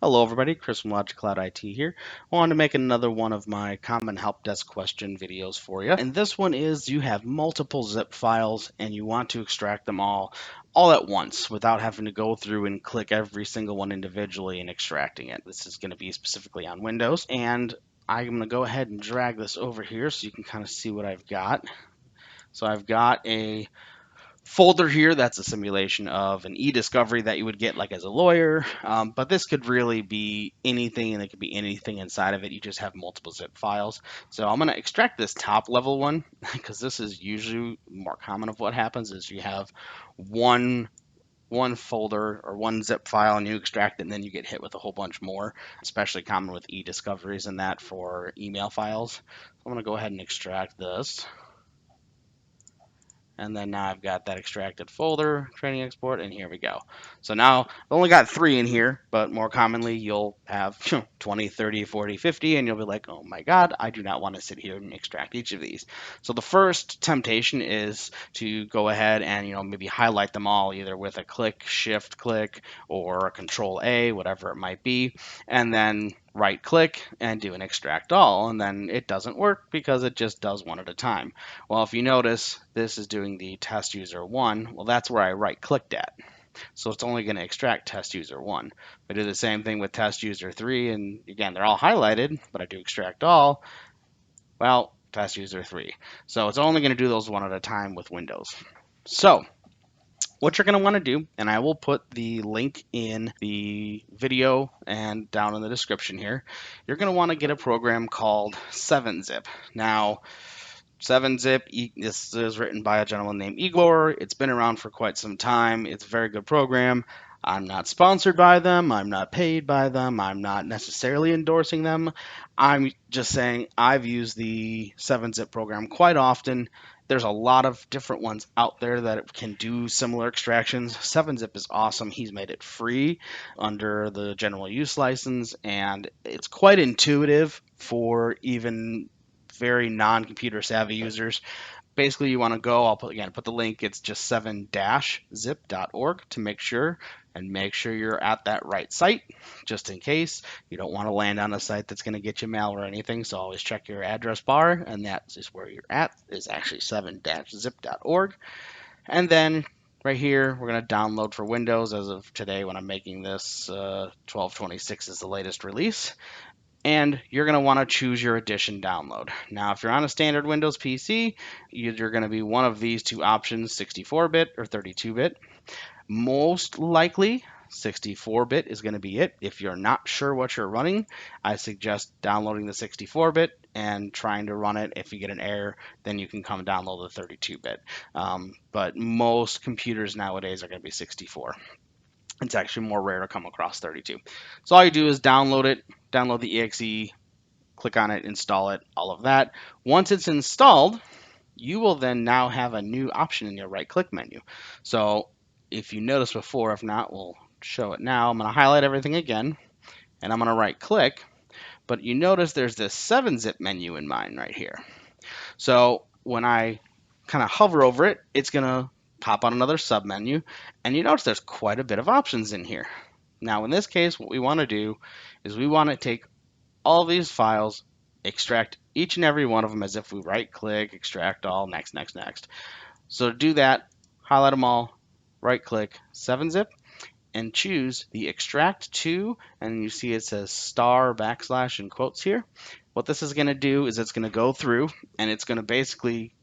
Hello everybody, Chris from LogicCloud IT here. I wanted to make another one of my common help desk question videos for you. And this one is you have multiple zip files and you want to extract them all at once without having to go through and click every single one individually and extracting it. This is going to be specifically on Windows, and I'm going to go ahead and drag this over here so you can kind of see what I've got. So I've got a folder here that's a simulation of an e-discovery that you would get like as a lawyer, but this could really be anything, and it could be anything inside of it. You just have multiple zip files. So I'm going to extract this top level one because this is usually more common of what happens is you have one folder or one zip file and you extract it and then you get hit with a whole bunch more, especially common with e-discoveries and that for email files. So I'm going to go ahead and extract this. And then now I've got that extracted folder, training export, and here we go. So now I've only got 3 in here, but more commonly you'll have 20, 30, 40, 50, and you'll be like, oh my God, I do not want to sit here and extract each of these. So the first temptation is to go ahead and maybe highlight them all either with a shift click, or a control A, whatever it might be, and then right click and do an extract all, and then it doesn't work because it just does one at a time. Well, if you notice, this is doing the test user 1. Well, that's where I right clicked at. So it's only going to extract test user 1. I do the same thing with test user 3, and again, they're all highlighted, but I do extract all. Well, test user 3. So it's only going to do those one at a time with Windows. So what you're going to want to do, and I will put the link in the video and down in the description here, you're going to want to get a program called 7-Zip. Now, 7-Zip, this is written by a gentleman named Igor. It's been around for quite some time. It's a very good program. I'm not sponsored by them. I'm not paid by them. I'm not necessarily endorsing them. I'm just saying I've used the 7-Zip program quite often. There's a lot of different ones out there that can do similar extractions. 7-Zip is awesome. He's made it free under the general use license, and it's quite intuitive for even very non-computer savvy users. Basically, you want to go, I'll put the link, it's just 7-zip.org to make sure you're at that right site, just in case you don't want to land on a site that's going to get you mail or anything. So always check your address bar, and that is where you're at, is actually 7-zip.org. And then right here, we're going to download for Windows. As of today, when I'm making this, 12.26 is the latest release. And you're going to want to choose your edition download. Now, if you're on a standard Windows PC, you're going to be one of these two options, 64-bit or 32-bit. Most likely, 64-bit is going to be it. If you're not sure what you're running, I suggest downloading the 64-bit and trying to run it. If you get an error, then you can come download the 32-bit. But most computers nowadays are going to be 64. It's actually more rare to come across 32. So all you do is download it, download the exe, click on it, install it, all of that. Once it's installed, you will then now have a new option in your right click menu. So if you noticed before, if not, we'll show it now. I'm going to highlight everything again, and I'm going to right click. But you notice there's this 7-Zip menu in mine right here. So when I kind of hover over it, it's going to pop on another sub menu, and you notice there's quite a bit of options in here. Now in this case, what we want to do is we want to take all these files, extract each and every one of them as if we right click, extract all, next, next, next. So to do that, highlight them all, right click, 7-Zip, and choose the extract to, and you see it says star backslash in quotes here. What this is going to do is it's going to go through and it's going to basically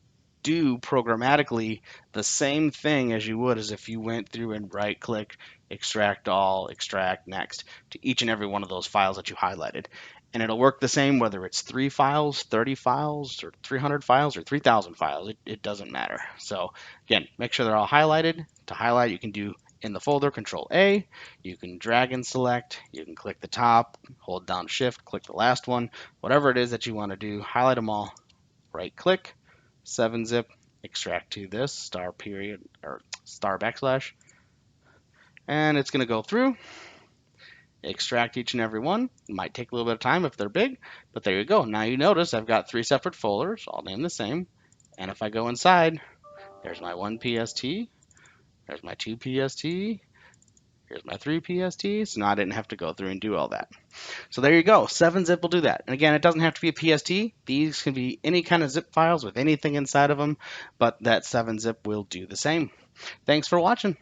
do programmatically the same thing as you would as if you went through and right click, extract all, extract next to each and every one of those files that you highlighted. And it'll work the same whether it's 3 files, 30 files, or 300 files, or 3,000 files. It doesn't matter. So again, make sure they're all highlighted. To highlight, you can do in the folder, Control A, you can drag and select, you can click the top, hold down Shift, click the last one, whatever it is that you want to do, highlight them all, right click, 7-Zip, extract to this, star period, or star backslash, and it's going to go through, extract each and every one. It might take a little bit of time if they're big, but there you go. Now you notice I've got 3 separate folders, all named the same, and if I go inside, there's my 1 PST, there's my 2 PST, Here's my 3PST, so now I didn't have to go through and do all that. So there you go. 7-zip will do that. And again, it doesn't have to be a PST. These can be any kind of zip files with anything inside of them, but that 7-zip will do the same. Thanks for watching.